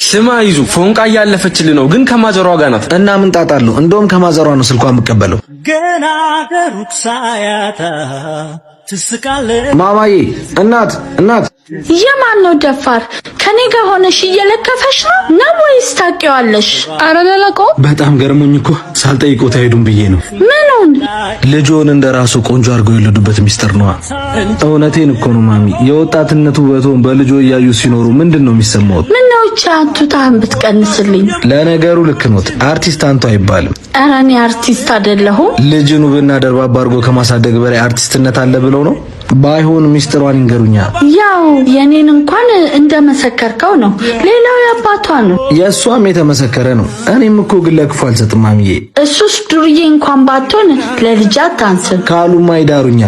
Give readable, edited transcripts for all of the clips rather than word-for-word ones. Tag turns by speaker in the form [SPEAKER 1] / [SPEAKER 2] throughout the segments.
[SPEAKER 1] ስማ ይዙ ፎንቃ ያለፈችልህ ነው ግን ከማዘሯ ጋር ናት
[SPEAKER 2] እና ምን ጣጣለሁ እንደውም ከማዘሯ ነው ስልኳን የምቀበለው
[SPEAKER 3] ገና ገሩክ ሳያታ ትስቃለህ
[SPEAKER 2] ማማዬ እናት
[SPEAKER 4] የማን ነው ደፋር ከኔ ጋር ሆነሽ እየለከፈሽ ነው ወይስ ታውቂዋለሽ?
[SPEAKER 5] አረ ለላቀው
[SPEAKER 2] በጣም ገርሞኝ እኮ ሳልጠይቀው ታይዱም ብዬ ነው።
[SPEAKER 4] ምኑን?
[SPEAKER 2] ልጆን እንደራሱ ቆንጆ አድርገው የወለዱበት ሚስጥር ነው። እውነቴን እኮ ነው ማሚ። የወጣትነቱ ውበቱን በልጆ እያዩ ሲኖሩ ምንድነው የሚሰማው?
[SPEAKER 4] ምነው ቻንቱታን ብትቀንስልኝ?
[SPEAKER 2] ለነገሩ ልክ ኖት። አርቲስት አንቱ አይባልም።
[SPEAKER 4] ኧረ እኔ አርቲስት አይደለሁም።
[SPEAKER 2] ልጅን ውብና ደርባባ አድርጎ ከማሳደግ በላይ አርቲስትነት አለ ብለው ነው? ባይሆን ሚስጥሯን ይንገሩኛ።
[SPEAKER 4] ያው የኔን እንኳን እንደመሰከርከው ነው። ሌላው ያባቷ ነው።
[SPEAKER 2] የሷም የተመሰከረ ነው። እኔም እኮ ግን ለክፉ አልሰጥም ማሚዬ።
[SPEAKER 4] እሱስ ዱርዬ እንኳን ባትሆን ለልጅ አታንስም።
[SPEAKER 2] ካሉማ ይዳሩኛ።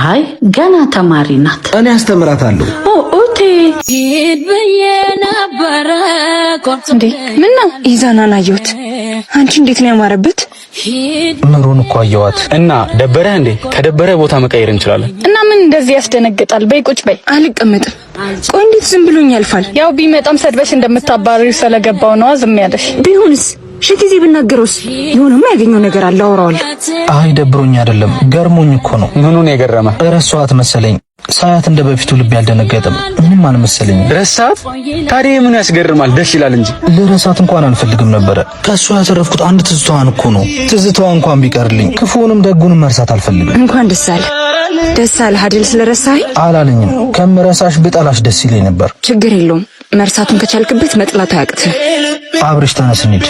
[SPEAKER 4] አይ ገና ተማሪ ናት።
[SPEAKER 2] እኔ አስተምራታለሁ።
[SPEAKER 4] ኦቴ
[SPEAKER 5] እንዴ ምን ነው ኢዛናን አየሁት። አንቺ እንዴት ነው ያማረበት?
[SPEAKER 2] ምሩን እኮ አየዋት
[SPEAKER 1] እና ደበረህ እንዴ? ከደበረ ቦታ መቀየር እንችላለን።
[SPEAKER 5] እና ምን እንደዚህ ያስደነግጣል? በይ ቁጭ በይ። አልቀመጥም። ቆይ እንዴት ዝም ብሎኝ ያልፋል? ያው ቢመጣም ሰድበሽ እንደምታባሪው ስለገባው ነው ዝም ያለሽ።
[SPEAKER 6] ቢሆንስ ሺ ጊዜ ብናገረውስ ይሁንማ ያገኘው ነገር አለ አወራዋለሁ።
[SPEAKER 2] አይ ደብሮኝ አይደለም ገርሞኝ እኮ ነው።
[SPEAKER 1] ምኑን የገረመ?
[SPEAKER 2] ረሷት መሰለኝ። ሳያት እንደ በፊቱ ልብ ያልደነገጠም ምንም አልመሰለኝ።
[SPEAKER 1] ረሳት? ታዲያ ምን ያስገርማል? ደስ ይላል እንጂ
[SPEAKER 2] ልረሳት እንኳን አልፈልግም ነበረ። ከሷ ያተረፍኩት አንድ ትዝታዋን እኮ ነው። ትዝታዋ እንኳን ቢቀርልኝ ክፉንም ደጉንም መርሳት አልፈልግም።
[SPEAKER 6] እንኳን ደስ አለ አይደል? ስለረሳኸኝ
[SPEAKER 2] አላለኝም። ከምረሳሽ ብጠላሽ ደስ ይለኝ ነበር።
[SPEAKER 6] ችግር የለውም። መርሳቱን ከቻልክበት መጥላት አያቅትም።
[SPEAKER 2] አብረሽ ተነስ እንሂድ።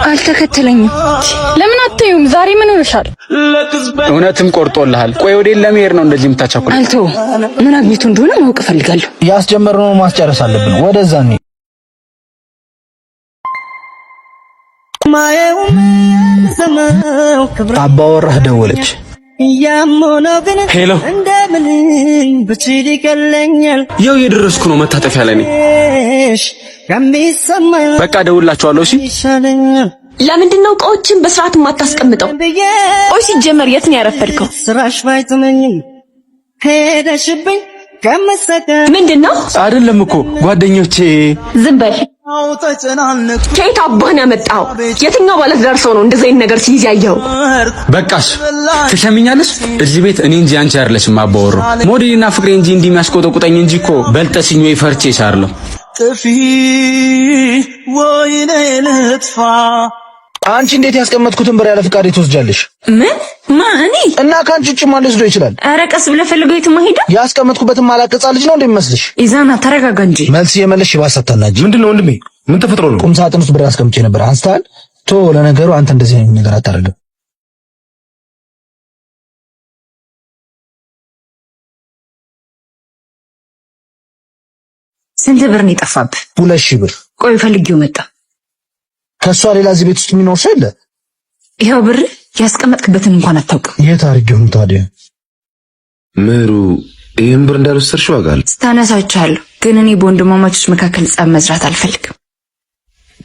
[SPEAKER 6] አልተከተለኝም።
[SPEAKER 5] ለምን አትዩም? ዛሬ ምን ሆነሻል?
[SPEAKER 1] እውነትም ቆርጦልሃል። ቆይ ወዴት ለመሄድ ነው እንደዚህ የምታቻኩል?
[SPEAKER 6] አልተው ምን አግኝቶ እንደሆነ ማወቅ እፈልጋለሁ።
[SPEAKER 2] ያስጀመርነው ማስጨረስ አለብን። ወደዛ እንሂድ። አባወራህ ደወለች።
[SPEAKER 1] ሄሎ
[SPEAKER 3] እንደምን ብችል ይቀለኛል።
[SPEAKER 1] ያው የደረስኩ ነው መታጠፊያ ላይ ነኝ። በቃ ደውላችኋለሁ። እሺ
[SPEAKER 7] ለምንድን ነው እቃዎችን በስርዓት ማታስቀምጠው? ቆይ ሲጀመር የት ነው ያረፈድከው?
[SPEAKER 3] ስራሽ ባይተመኝም ሄደሽብኝ ከመሰከ
[SPEAKER 7] ምንድነው?
[SPEAKER 1] አይደለም እኮ ጓደኞቼ።
[SPEAKER 7] ዝም በል። ከየት አባህን ያመጣው? የትኛው ባለትዳር ሰው ነው እንደዚህ አይነት ነገር ሲይዝ ያየው?
[SPEAKER 1] በቃሽ ትሰሚኛለሽ? እዚህ ቤት እኔ እንጂ አንቺ አይደለሽም አባወሩ። ሞዴልና ፍቅሬ እንጂ እንዲህ የሚያስቆጠቁጠኝ እንጂ እኮ በልጠሽኝ ወይ ፈርቼሽ አይደለም።
[SPEAKER 3] ጥፊ ወይኔ ልጥፋ።
[SPEAKER 2] አንቺ እንዴት ያስቀመጥኩትን ብር ያለ ፍቃድ ትወስጃለሽ?
[SPEAKER 7] ምን ማኒ?
[SPEAKER 2] እና ካንቺ ውጭ ማን ሊወስደው ይችላል?
[SPEAKER 7] ኧረ ቀስ ብለህ ፈልገው የትም ሄዳ።
[SPEAKER 2] ያስቀመጥኩበትን ማላቀጻ ልጅ ነው እንደሚመስልሽ?
[SPEAKER 6] ኢዛና ተረጋጋ እንጂ።
[SPEAKER 2] መልስ የመለሽ ባሰተናጂ።
[SPEAKER 1] ምንድነው ወንድሜ? ምን ተፈጥሮ ነው?
[SPEAKER 2] ቁም ሳጥን ውስጥ ብር አስቀምጬ ነበር። አንስታል። ለነገሩ አንተ እንደዚህ አይነት ነገር አታደርግም።
[SPEAKER 6] ስንት ብር ነው የጠፋብህ?
[SPEAKER 2] 2000 ብር።
[SPEAKER 6] ቆይ ፈልጌው መጣ።
[SPEAKER 2] ከሷ ሌላ እዚህ ቤት ውስጥ የሚኖር ሰው የለ?
[SPEAKER 6] ይሄው ብር ያስቀመጥክበትን እንኳን አታውቅም።
[SPEAKER 2] የት አድርጌው ነው ታዲያ?
[SPEAKER 8] ምሩ ይሄን ብር እንዳልወሰድሽ ዋጋል
[SPEAKER 6] ስታነሳቻለሁ፣ ግን እኔ በወንድማማቾች መካከል ጸብ መስራት አልፈልግም።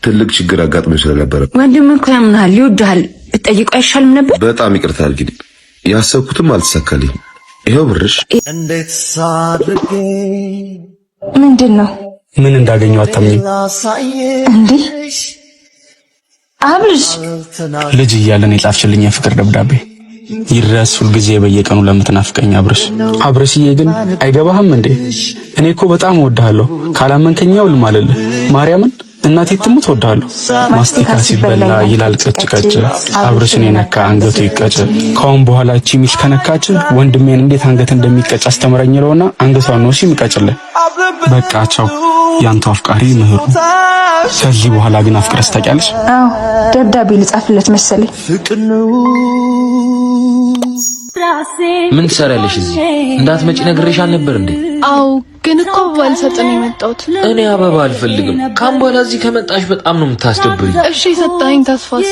[SPEAKER 8] ትልቅ ችግር አጋጥሞ ስለነበረ
[SPEAKER 6] ወንድምህ እኮ ያምናል፣ ይወድሃል። ብትጠይቀው አይሻልም ነበር?
[SPEAKER 8] በጣም ይቅርታ አድርጊልኝ። ያሰብኩትም አልተሳካልኝ። ይሄው ብርሽ።
[SPEAKER 3] እንዴት ሳድርጌ
[SPEAKER 6] ምንድነው?
[SPEAKER 1] ምን እንዳገኘው አታምኚም
[SPEAKER 6] እንዴ? አብርሽ
[SPEAKER 1] ልጅ እያለን የጻፍሽልኝ የፍቅር ደብዳቤ ይድረስ ሁልጊዜ በየቀኑ ለምትናፍቀኝ አብርሽዬ ግን አይገባህም እንዴ? እኔ እኮ በጣም እወድሃለሁ። ካላመንከኝ ያው ልማልልህ ማርያምን እናቴ ትሙት እወድሃለሁ። ማስቲካ ሲበላ ይላል ቀጭቀጭ፣ አብርሽን የነካ አንገቱ ይቀጭ። ካሁን በኋላ እቺ ሚስ ከነካች ወንድሜን እንዴት አንገት እንደሚቀጭ አስተምረኝ ነውና አንገቷን ነው ሲምቀጭልህ። በቃ ቻው ያንተ አፍቃሪ ምህሩ። ከዚህ በኋላ ግን አፍቅረሽ ታውቂያለሽ?
[SPEAKER 6] አዎ ደብዳቤ ልጻፍለት መሰለኝ።
[SPEAKER 9] ምን ትሰሪያለሽ እዚህ? እንዳትመጪ ነግሬሻል ነበር እንዴ?
[SPEAKER 5] አው ግን እኮ አበባ ልሰጥ ነው የመጣሁት።
[SPEAKER 9] እኔ አበባ አልፈልግም። ካም በኋላ እዚህ ከመጣሽ በጣም ነው የምታስደብሪኝ።
[SPEAKER 5] እሺ ሰጣኝ ተስፋስ?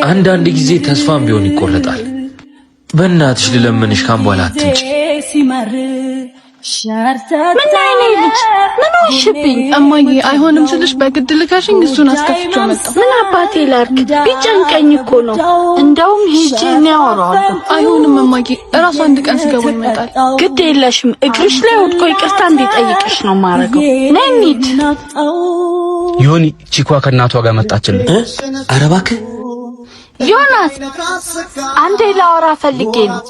[SPEAKER 9] አንዳንድ ጊዜ ተስፋም ቢሆን ይቆረጣል። በእናትሽ ልለምንሽ ካም በኋላ አትምጪ።
[SPEAKER 4] ምን አይኔ ልጅ ምን ሆንሽብኝ?
[SPEAKER 5] እማዬ አይሆንም ስልሽ በግድ ልካሽኝ እሱን አስከፍቼው መጣሁ።
[SPEAKER 4] ምን አባቴ ላድርግ? ቢጨንቀኝ እኮ ነው። እንደውም ሂጂ እኔ አወራዋለሁ።
[SPEAKER 5] አይሆንም እማዬ እራሱ አንድ ቀን ሲገባ ይመጣል።
[SPEAKER 4] ግድ የለሽም። እግርሽ ላይ ወድቆ ይቅርታ እንዲጠይቅሽ ነው ማረገው። ነይ እንሂድ።
[SPEAKER 1] ዮኒ ቺኳ ከእናቷ ጋር መጣችልኝ።
[SPEAKER 9] ኧረ እባክህ
[SPEAKER 4] ዮናስ አንዴ ላወራ ፈልጌ ነው።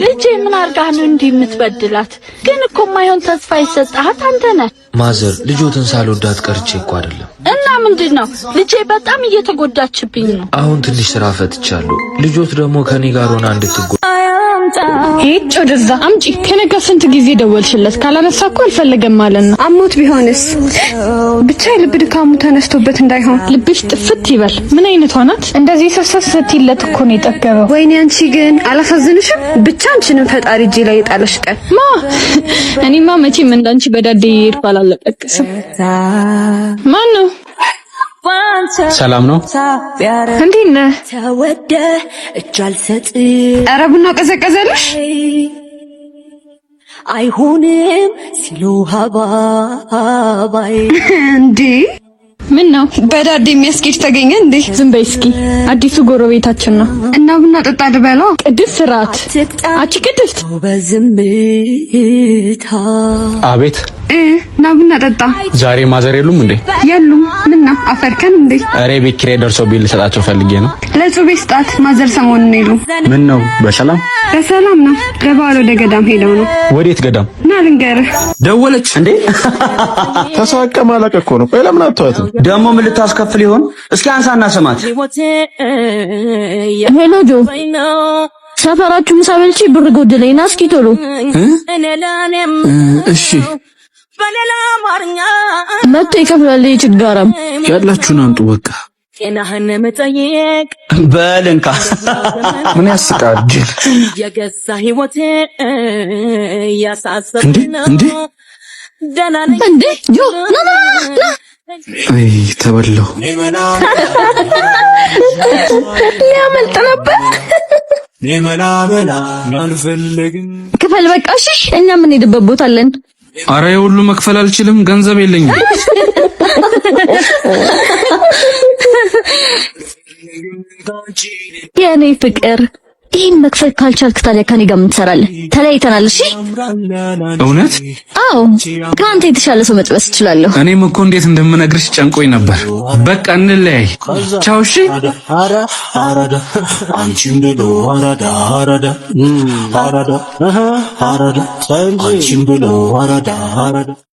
[SPEAKER 4] ልጄ ምን አርጋ ነው እንዲህ የምትበድላት? ግን እኮ ማይሆን ተስፋ ይሰጣት አንተ ነህ።
[SPEAKER 9] ማዘር ልጆትን ሳልወዳት ቀርቼ እኮ አይደለም።
[SPEAKER 4] እና ምንድነው? ልጄ በጣም እየተጎዳችብኝ ነው።
[SPEAKER 9] አሁን ትንሽ ስራ ፈትቻለሁ። ልጆት ደግሞ ከኔ ጋር ሆና እንድትጎዳ
[SPEAKER 5] ሄጭ ወደዛ አምጪ። ከነጋ ስንት ጊዜ ደወልሽለት? ካላነሳ እኮ አልፈለገም ማለት ነው።
[SPEAKER 7] አሞት ቢሆንስ? ብቻ የልብ ድካሙ ተነስቶበት እንዳይሆን።
[SPEAKER 5] ልብሽ ጥፍት ይበል። ምን አይነቷ ናት? እንደዚህ ሰሰስ ስትይለት እኮ ነው የጠገበው።
[SPEAKER 7] ወይኔ አንቺ ግን አላሳዝንሽም? ብቻ አንቺንም ፈጣሪ እጄ ላይ የጣለሽ ቀን
[SPEAKER 5] እኔማ መቼም እንዳንቺ በዳዴ ይሄድኩ አላለቀቅስም። ማን ነው?
[SPEAKER 1] ሰላም ነው?
[SPEAKER 5] እንዴት ነህ?
[SPEAKER 3] ተወደ እጅ አልሰጥ
[SPEAKER 7] ኧረ ቡና ቀዘቀዘልሽ?
[SPEAKER 3] አይሆንም ሲሉ ሀባባይ
[SPEAKER 7] እንዴ
[SPEAKER 5] ምን ነው
[SPEAKER 7] በዳዴ የሚያስኬድ ተገኘ እንዴ?
[SPEAKER 5] ዝም በይ እስኪ። አዲሱ ጎረቤታችን ነው
[SPEAKER 7] እና ቡና ጠጣ ልበለው።
[SPEAKER 5] ቅድስት ስርዓት አቺ ቅድስት
[SPEAKER 3] በዝምታ
[SPEAKER 1] አቤት
[SPEAKER 7] እና ቡና ጠጣ።
[SPEAKER 1] ዛሬ ማዘር የሉም እንዴ?
[SPEAKER 7] የሉም። ምን ነው አፈርከን እንዴ?
[SPEAKER 1] ኧረ ቤት ኪራይ ደርሶብኝ ልሰጣቸው ፈልጌ ነው።
[SPEAKER 7] ለጹቤ ስጣት። ማዘር ሰሞኑን የሉ።
[SPEAKER 1] ምን ነው በሰላም?
[SPEAKER 7] በሰላም ነው። ለበዓል ወደ ገዳም ሄደው ነው።
[SPEAKER 1] ወዴት ገዳም?
[SPEAKER 7] እና ልንገርህ።
[SPEAKER 8] ደወለች እንዴ? ተሳቀ ማለቀ እኮ ነው። ቆይ ለምን አትተዋትም?
[SPEAKER 10] ደግሞ ምን ልታስከፍል ይሆን? እስኪ አንሳና ስማት።
[SPEAKER 4] ሄሎ ጆ፣ ሰፈራችሁ ምሳ በልቼ ብር ጎደለኝ ና እስኪ ቶሎ።
[SPEAKER 2] እሺ
[SPEAKER 4] መጥቶ ይከፍላል። ችጋራም
[SPEAKER 2] ያላችሁን አምጡ በቃ።
[SPEAKER 3] ጤናህን መጠየቅ
[SPEAKER 10] በልንካ
[SPEAKER 2] ምን ያስቃል? ጅል
[SPEAKER 3] የገዛ ህይወቴ ያሳሰብ
[SPEAKER 2] እንዴ እንዴ
[SPEAKER 4] እንዴ ጆ ና ና ና።
[SPEAKER 2] አይ ተበላሁ።
[SPEAKER 4] ሊያመልጥ ነበር። ክፈል በቃ እሺ። እኛ ምን ሄድበት ቦታ አለን?
[SPEAKER 1] አረ የሁሉ መክፈል አልችልም፣ ገንዘብ የለኝም።
[SPEAKER 4] የኔ ፍቅር ይሄን መክፈል ካልቻልክ ታዲያ ከኔ ጋር ምን ትሰራለህ? ተለያይተናል። እሺ
[SPEAKER 1] እውነት?
[SPEAKER 4] አዎ ከአንተ የተሻለ ሰው መጥበስ እችላለሁ።
[SPEAKER 1] እኔም እኮ እንዴት እንደምነግርሽ ጨንቆኝ ነበር። በቃ እንለያይ። ቻው። እሺ
[SPEAKER 3] አንቺም ብሎ አራዳ አራዳ አራዳ አራዳ አንቺም ብሎ አራዳ አራዳ